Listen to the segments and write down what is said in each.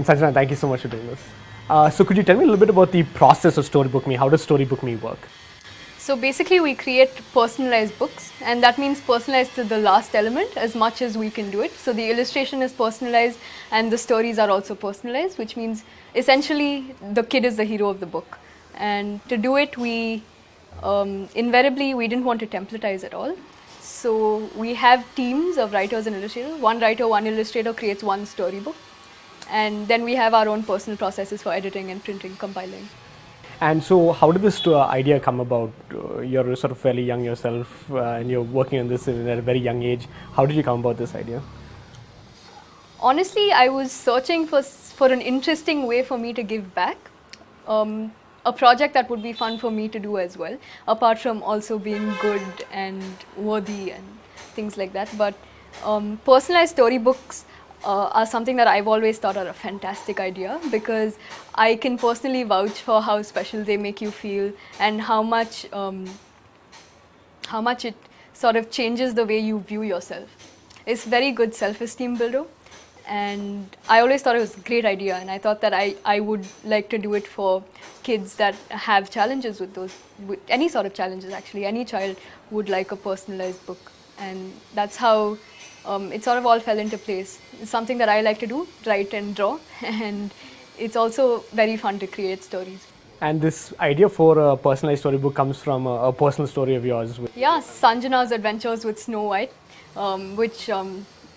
Sanjana, thank you so much for doing this. So could you tell me a little bit about the process of Storybook Me? How does Storybook Me work? So basically we create personalized books, and that means personalized to the last element as much as we can do it. So the illustration is personalized and the stories are also personalized, which means essentially the kid is the hero of the book. And to do it, we invariably we didn't want to templatize at all. So we have teams of writers and illustrators. One writer, one illustrator creates one storybook. And then we have our own personal processes for editing and printing, compiling. And so how did this idea come about? You're sort of fairly young yourself and you're working on this at a very young age. How did you come about this idea? Honestly, I was searching for an interesting way for me to give back. A project that would be fun for me to do as well, apart from also being good and worthy and things like that. But personalized storybooks are something that I've always thought are a fantastic idea, because I can personally vouch for how special they make you feel and how much it sort of changes the way you view yourself. It's very good self-esteem builder, and I always thought it was a great idea, and I thought that I would like to do it for kids that have challenges with any sort of challenges actually. Any child would like a personalized book, and that's how it sort of all fell into place. It's something that I like to do, write and draw, and it's also very fun to create stories. And this idea for a personalized storybook comes from a personal story of yours. Yeah, Sanjana's adventures with Snow White, which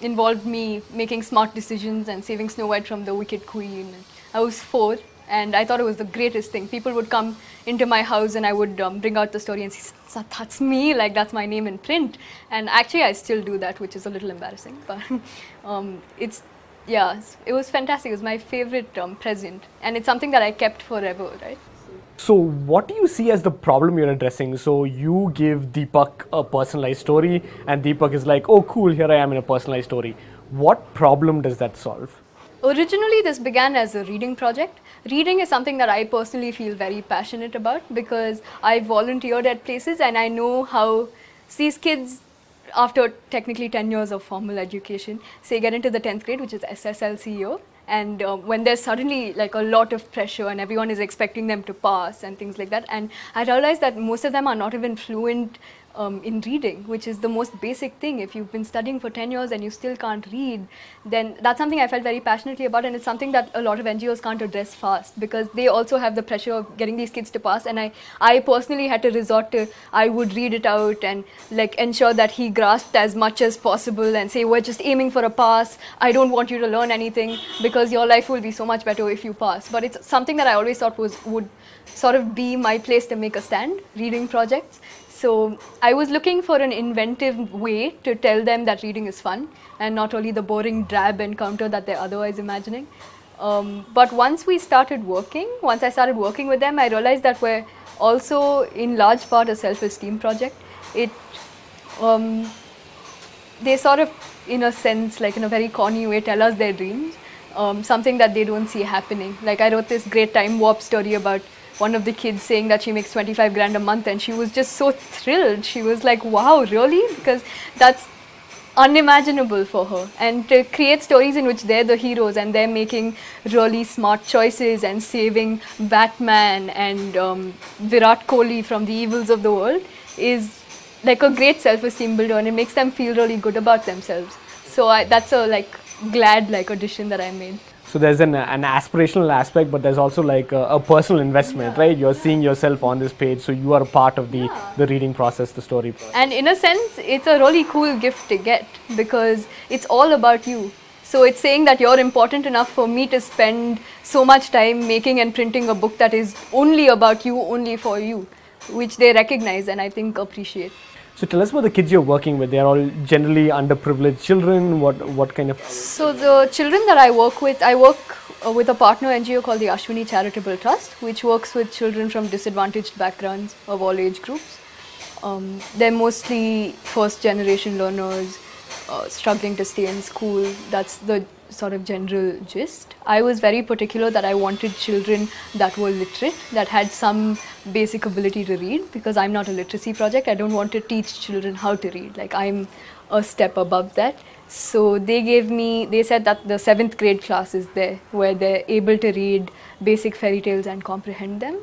involved me making smart decisions and saving Snow White from the wicked queen. I was 4 and I thought it was the greatest thing. People would come into my house and I would bring out the story and say, that's me, like that's my name in print. And actually I still do that, which is a little embarrassing, but it was fantastic. It was my favorite present, and it's something that I kept forever, right? So what do you see as the problem you're addressing? So you give Deepak a personalized story and Deepak is like, oh cool, here I am in a personalized story. What problem does that solve? Originally this began as a reading project. Reading is something that I personally feel very passionate about, because I volunteered at places and I know how these kids, after technically 10 years of formal education, say get into the 10th grade, which is SSLCO, and when there's suddenly like a lot of pressure and everyone is expecting them to pass and things like that, and I realized that most of them are not even fluent in reading, which is the most basic thing. If you've been studying for 10 years and you still can't read, then that's something I felt very passionately about, and it's something that a lot of NGOs can't address fast, because they also have the pressure of getting these kids to pass. And I personally had to resort to, I would read it out and like ensure that he grasped as much as possible and say, we're just aiming for a pass, I don't want you to learn anything, because your life will be so much better if you pass. But it's something that I always thought would sort of be my place to make a stand, reading projects. So I was looking for an inventive way to tell them that reading is fun and not only the boring drab encounter that they're otherwise imagining. But once I started working with them, I realized that we're also in large part a self-esteem project. They sort of, in a sense, like in a very corny way, tell us their dreams, something that they don't see happening. Like I wrote this great time warp story about one of the kids saying that she makes 25 grand a month, and she was just so thrilled. She was like, wow, really? Because that's unimaginable for her. And to create stories in which they're the heroes and they're making really smart choices and saving Batman and Virat Kohli from the evils of the world is like a great self-esteem builder, and it makes them feel really good about themselves. So that's a glad addition that I made. So there's an aspirational aspect, but there's also like a personal investment, right? You're seeing yourself on this page, so you are a part of the reading process, the story process. And in a sense, it's a really cool gift to get, because it's all about you. So it's saying that you're important enough for me to spend so much time making and printing a book that is only about you, only for you, which they recognize and I think appreciate. So tell us about the kids you're working with. They're all generally underprivileged children. What kind of? So the children that I work with a partner NGO called the Ashwini Charitable Trust, which works with children from disadvantaged backgrounds of all age groups. They're mostly first generation learners, struggling to stay in school. That's the sort of general gist. I was very particular that I wanted children that were literate, that had some basic ability to read, because I'm not a literacy project. I don't want to teach children how to read. Like, I'm a step above that. So they said that the 7th grade class is there, where they're able to read basic fairy tales and comprehend them.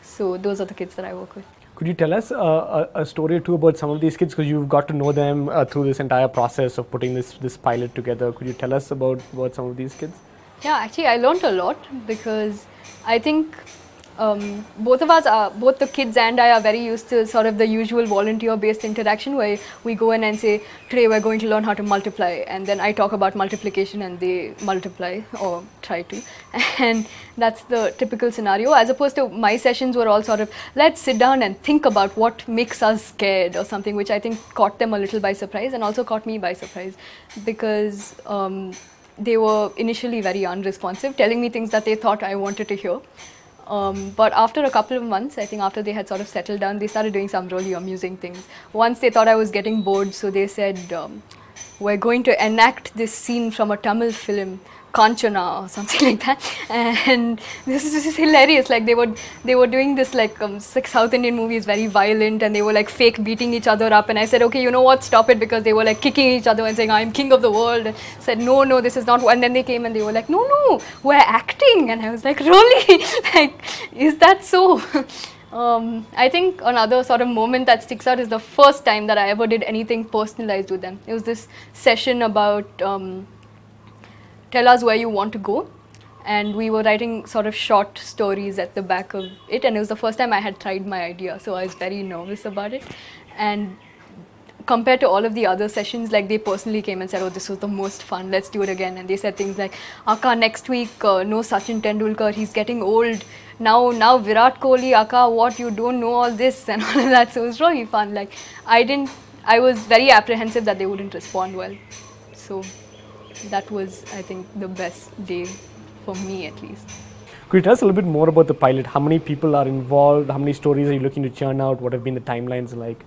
So those are the kids that I work with. Could you tell us a story or two about some of these kids, because you've got to know them through this entire process of putting this pilot together? Could you tell us about some of these kids? Yeah, actually I learned a lot, because I think both the kids and I are very used to sort of the usual volunteer-based interaction, where we go in and say, today we're going to learn how to multiply, and then I talk about multiplication and they multiply or try to, and that's the typical scenario, as opposed to my sessions were all sort of, let's sit down and think about what makes us scared or something, which I think caught them a little by surprise and also caught me by surprise, because they were initially very unresponsive, telling me things that they thought I wanted to hear. But after a couple of months, I think after they had sort of settled down, they started doing some really amusing things. Once they thought I was getting bored, so they said, we're going to enact this scene from a Tamil film, Kanchana or something like that, and this is hilarious. Like, they were doing this, like, South Indian movies, very violent, and they were like fake beating each other up, and I said, okay, you know what, stop it, because they were like kicking each other and saying, I'm king of the world, and said, no, this is not, and then they came and they were like, no, we're acting, and I was like, really? Like, is that so? I think another sort of moment that sticks out is the first time that I ever did anything personalized with them. It was this session about tell us where you want to go, and we were writing sort of short stories at the back of it, and it was the first time I had tried my idea, so I was very nervous about it. And compared to all of the other sessions, like, they personally came and said, oh, this was the most fun, let's do it again. And they said things like, Akka, next week no Sachin Tendulkar, he's getting old, now Virat Kohli, Akka, what, you don't know all this and all of that. So it was really fun. Like, I was very apprehensive that they wouldn't respond well, so that was, I think, the best day for me, at least. Could you tell us a little bit more about the pilot? How many people are involved? How many stories are you looking to churn out? What have been the timelines like?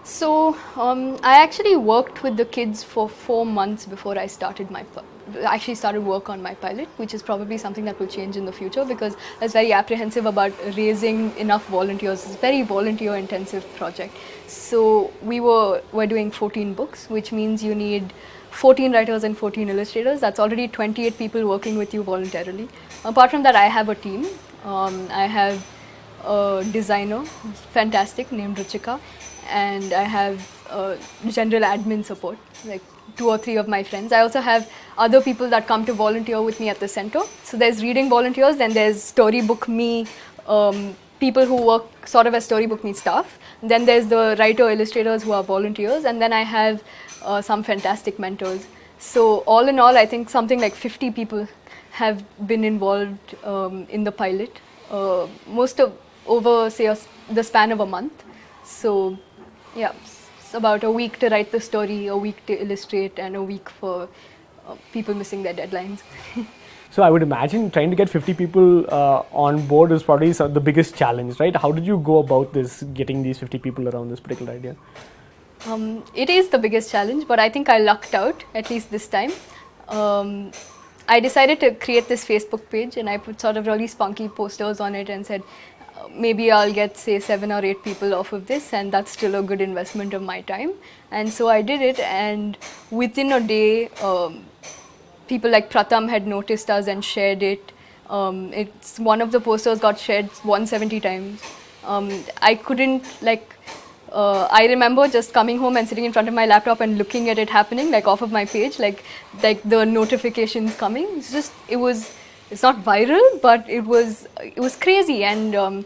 So I actually worked with the kids for 4 months before I started work on my pilot, which is probably something that will change in the future, because I was very apprehensive about raising enough volunteers. It's a very volunteer intensive project. So we're doing 14 books, which means you need 14 writers and 14 illustrators. That's already 28 people working with you voluntarily. Apart from that, I have a team. I have a designer, fantastic, named Ruchika, and I have general admin support, like 2 or 3 of my friends. I also have other people that come to volunteer with me at the center. So there's reading volunteers, then there's Storybook Me, people who work sort of as Storybook Me staff. Then there's the writer illustrators who are volunteers, and then I have some fantastic mentors. So all in all, I think something like 50 people have been involved in the pilot, most of over, say, the span of a month. So yeah, it's about a week to write the story, a week to illustrate, and a week for people missing their deadlines. So I would imagine trying to get 50 people on board is probably the biggest challenge, right? How did you go about this, getting these 50 people around this particular idea? It is the biggest challenge, but I think I lucked out, at least this time. I decided to create this Facebook page, and I put sort of really spunky posters on it and said, maybe I'll get, say, 7 or 8 people off of this, and that's still a good investment of my time. And so I did it, and within a day, people like Pratham had noticed us and shared it. It's one of the posters got shared 170 times. I remember just coming home and sitting in front of my laptop and looking at it happening, like off of my page, like the notifications coming. It's not viral, but it was crazy, and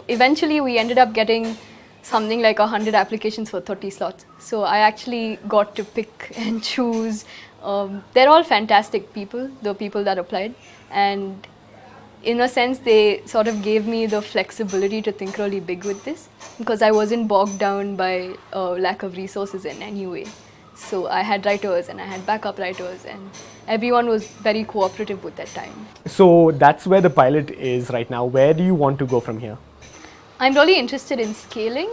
eventually we ended up getting something like 100 applications for 30 slots. So I actually got to pick and choose. They're all fantastic people, the people that applied, and in a sense they sort of gave me the flexibility to think really big with this, because I wasn't bogged down by lack of resources in any way. So I had writers and I had backup writers, and everyone was very cooperative with that time. So that's where the pilot is right now. Where do you want to go from here? I'm really interested in scaling.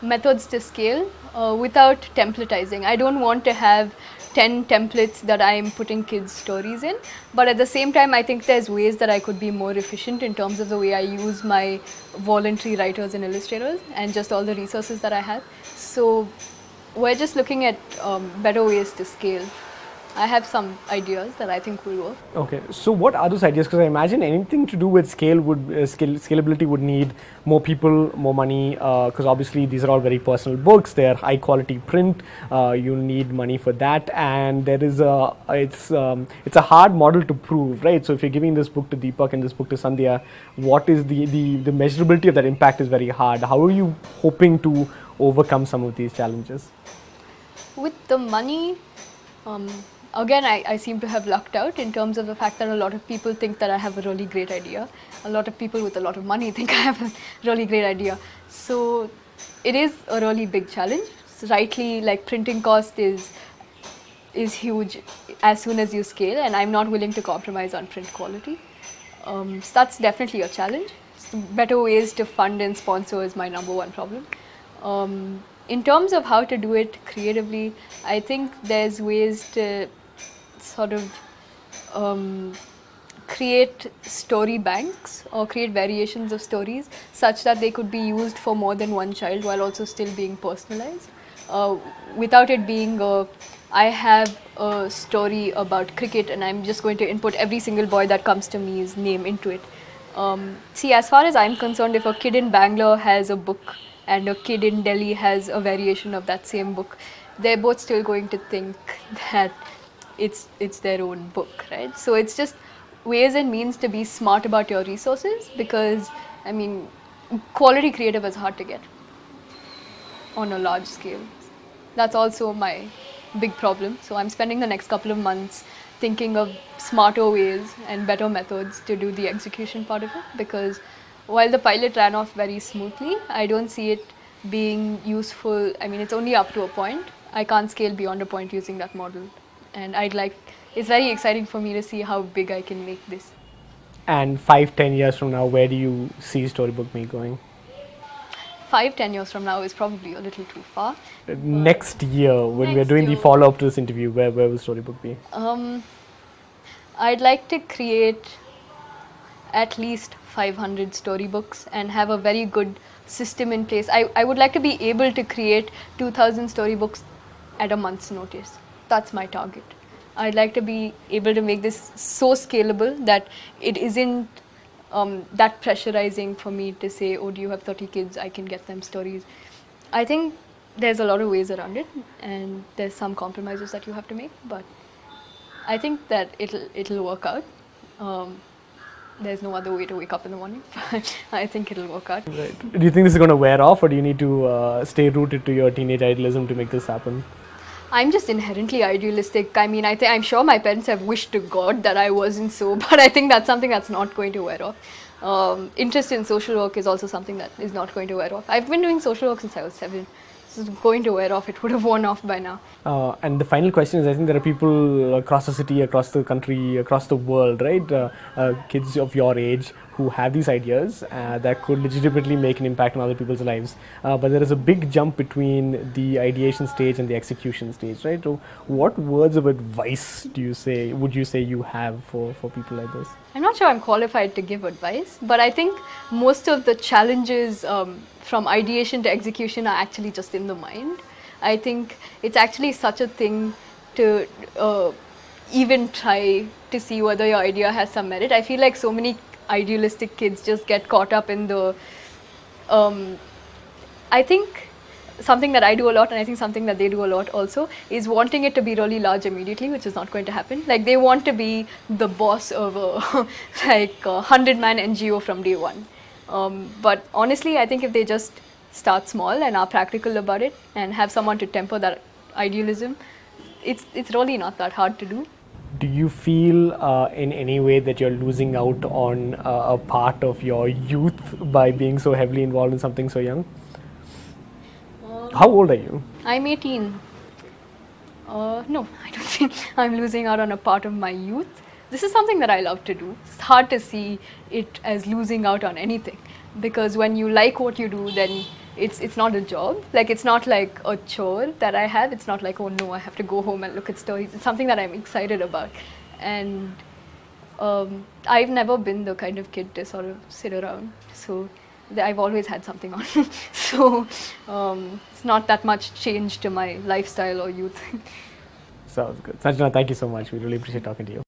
methods to scale without templatizing. I don't want to have 10 templates that I'm putting kids' stories in, but at the same time, I think there's ways that I could be more efficient in terms of the way I use my voluntary writers and illustrators and just all the resources that I have. So we're just looking at better ways to scale. I have some ideas that I think will work. Okay, so what are those ideas? Because I imagine anything to do with scale would scalability would need more people, more money. Because obviously these are all very personal books. They are high quality print. You need money for that, and there is it's a hard model to prove, right? So if you're giving this book to Deepak and this book to Sandhya, what is the measurability of that impact is very hard. How are you hoping to overcome some of these challenges? With the money. Again, I seem to have lucked out in terms of the fact that a lot of people think that I have a really great idea. A lot of people with a lot of money think I have a really great idea. So it is a really big challenge. So rightly, like printing cost is huge as soon as you scale, and I'm not willing to compromise on print quality. So that's definitely a challenge. So better ways to fund and sponsor is my number one problem. In terms of how to do it creatively, I think there's ways to sort of create story banks or create variations of stories such that they could be used for more than one child while also still being personalized. Without it being I have a story about cricket and I'm just going to input every single boy that comes to me's name into it. See, as far as I'm concerned, if a kid in Bangalore has a book and a kid in Delhi has a variation of that same book, they're both still going to think that it's their own book, right? So it's just ways and means to be smart about your resources, because I mean, quality creative is hard to get on a large scale. That's also my big problem. So I'm spending the next couple of months thinking of smarter ways and better methods to do the execution part of it, because while the pilot ran off very smoothly, I don't see it being useful. I mean, it's only up to a point. I can't scale beyond a point using that model. And it's very exciting for me to see how big I can make this. And 5-10 years from now, where do you see Storybook Me going? 5-10 years from now is probably a little too far. Next year, when we're doing the follow-up to this interview, where will Storybook be? I'd like to create at least 500 storybooks and have a very good system in place. I would like to be able to create 2,000 storybooks at a month's notice. That's my target. I'd like to be able to make this so scalable that it isn't that pressurizing for me to say, oh, do you have 30 kids? I can get them stories. I think there's a lot of ways around it, and there's some compromises that you have to make, but I think that it'll work out. There's no other way to wake up in the morning. I think it'll work out. Right. Do you think this is going to wear off, or do you need to stay rooted to your teenage idealism to make this happen? I'm just inherently idealistic. I mean, I'm sure my parents have wished to God that I wasn't so, but I think that's something that's not going to wear off. Interest in social work is also something that is not going to wear off. I've been doing social work since I was 7. So it's going to wear off. It would have worn off by now. And the final question is, I think there are people across the city, across the country, across the world, right? Kids of your age who have these ideas that could legitimately make an impact on other people's lives. But there is a big jump between the ideation stage and the execution stage, right? So what words of advice would you say you have for people like this? I'm not sure I'm qualified to give advice, but I think most of the challenges from ideation to execution are actually just in the mind. I think it's actually such a thing to even try to see whether your idea has some merit. I feel like so many idealistic kids just get caught up in the I think something that I do a lot, and I think something that they do a lot also, is wanting it to be really large immediately, which is not going to happen. Like, they want to be the boss of a like a 100-man NGO from day one. But honestly, I think if they just start small and are practical about it and have someone to temper that idealism, it's really not that hard to do. Do you feel in any way that you're losing out on a part of your youth by being so heavily involved in something so young? How old are you? I'm 18. No, I don't think I'm losing out on a part of my youth. This is something that I love to do. It's hard to see it as losing out on anything, because when you like what you do, then it's not a job. Like, it's not like a chore that I have. It's not like, oh no, I have to go home and look at stories. It's something that I'm excited about. And I've never been the kind of kid to sort of sit around. So I've always had something on. So it's not that much change to my lifestyle or youth. Sounds good. Sanjana, thank you so much. We really appreciate talking to you.